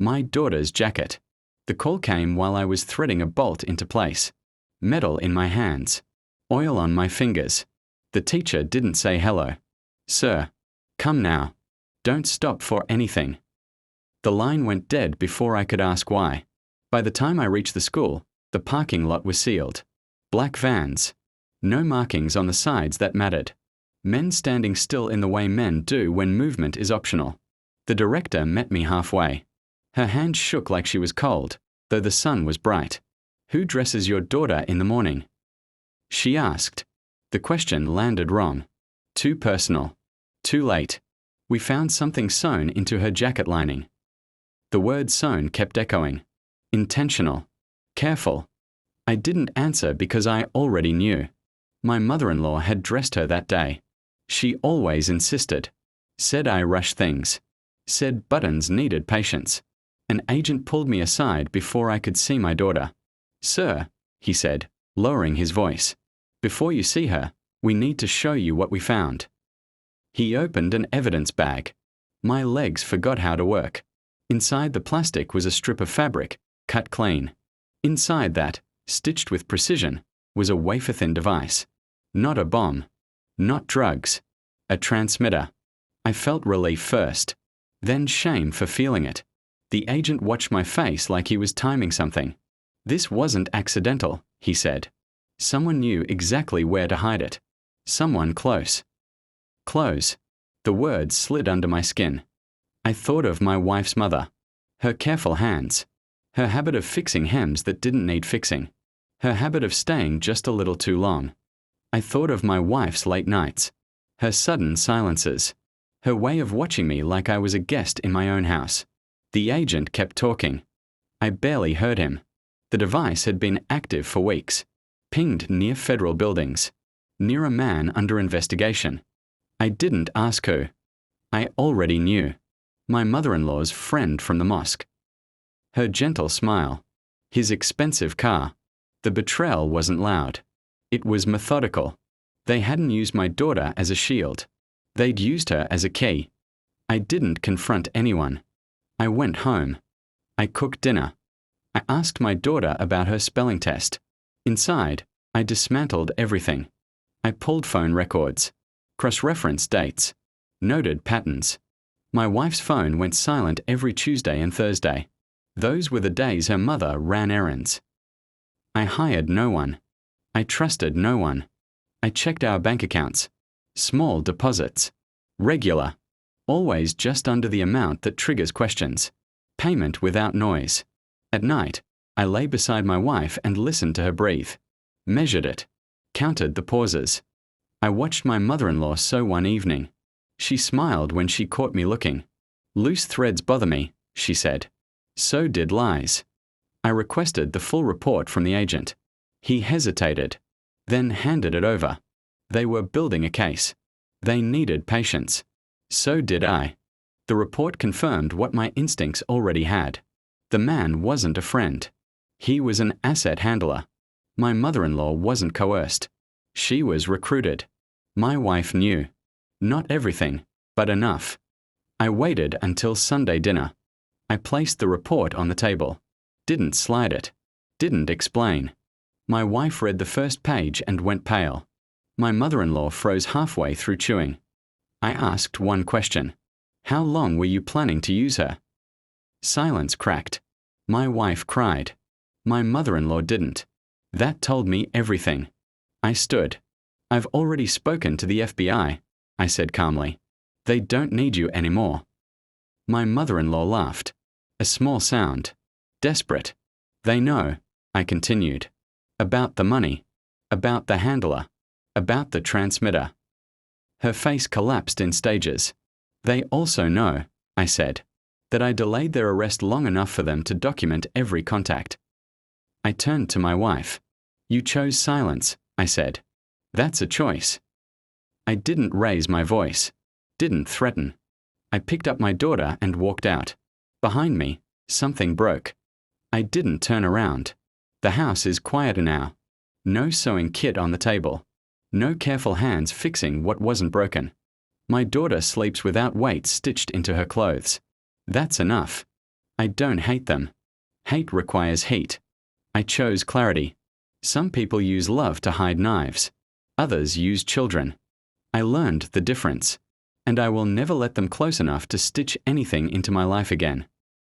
My daughter's jacket. The call came while I was threading a bolt into place. Metal in my hands. Oil on my fingers. The teacher didn't say hello. Sir, come now. Don't stop for anything. The line went dead before I could ask why. By the time I reached the school, the parking lot was sealed. Black vans. No markings on the sides that mattered. Men standing still in the way men do when movement is optional. The director met me halfway. Her hand shook like she was cold, though the sun was bright. Who dresses your daughter in the morning? She asked. The question landed wrong. Too personal. Too late. We found something sewn into her jacket lining. The word sewn kept echoing. Intentional. Careful. I didn't answer because I already knew. My mother-in-law had dressed her that day. She always insisted. Said I rushed things. Said buttons needed patience. An agent pulled me aside before I could see my daughter. Sir, he said, lowering his voice, before you see her, we need to show you what we found. He opened an evidence bag. My legs forgot how to work. Inside the plastic was a strip of fabric, cut clean. Inside that, stitched with precision, was a wafer-thin device. Not a bomb. Not drugs. A transmitter. I felt relief first, then shame for feeling it. The agent watched my face like he was timing something. This wasn't accidental, he said. Someone knew exactly where to hide it. Someone close. Close. The words slid under my skin. I thought of my wife's mother. Her careful hands. Her habit of fixing hems that didn't need fixing. Her habit of staying just a little too long. I thought of my wife's late nights. Her sudden silences. Her way of watching me like I was a guest in my own house. The agent kept talking. I barely heard him. The device had been active for weeks. Pinged near federal buildings. Near a man under investigation. I didn't ask who. I already knew. My mother-in-law's friend from the mosque. Her gentle smile. His expensive car. The betrayal wasn't loud. It was methodical. They hadn't used my daughter as a shield. They'd used her as a key. I didn't confront anyone. I went home. I cooked dinner. I asked my daughter about her spelling test. Inside, I dismantled everything. I pulled phone records. Cross-referenced dates. Noted patterns. My wife's phone went silent every Tuesday and Thursday. Those were the days her mother ran errands. I hired no one. I trusted no one. I checked our bank accounts. Small deposits. Regular. Always just under the amount that triggers questions. Payment without noise. At night, I lay beside my wife and listened to her breathe. Measured it. Counted the pauses. I watched my mother-in-law sew one evening. She smiled when she caught me looking. Loose threads bother me, she said. So did lies. I requested the full report from the agent. He hesitated, then handed it over. They were building a case. They needed patience. So did I. The report confirmed what my instincts already had. The man wasn't a friend. He was an asset handler. My mother-in-law wasn't coerced. She was recruited. My wife knew. Not everything, but enough. I waited until Sunday dinner. I placed the report on the table. Didn't slide it. Didn't explain. My wife read the first page and went pale. My mother-in-law froze halfway through chewing. I asked one question. How long were you planning to use her? Silence cracked. My wife cried. My mother-in-law didn't. That told me everything. I stood. I've already spoken to the FBI, I said calmly. They don't need you anymore. My mother-in-law laughed. A small sound. Desperate. They know, I continued. About the money. About the handler. About the transmitter. Her face collapsed in stages. They also know, I said, that I delayed their arrest long enough for them to document every contact. I turned to my wife. You chose silence, I said. That's a choice. I didn't raise my voice. Didn't threaten. I picked up my daughter and walked out. Behind me, something broke. I didn't turn around. The house is quieter now. No sewing kit on the table. No careful hands fixing what wasn't broken. My daughter sleeps without weights stitched into her clothes. That's enough. I don't hate them. Hate requires heat. I chose clarity. Some people use love to hide knives. Others use children. I learned the difference. And I will never let them close enough to stitch anything into my life again.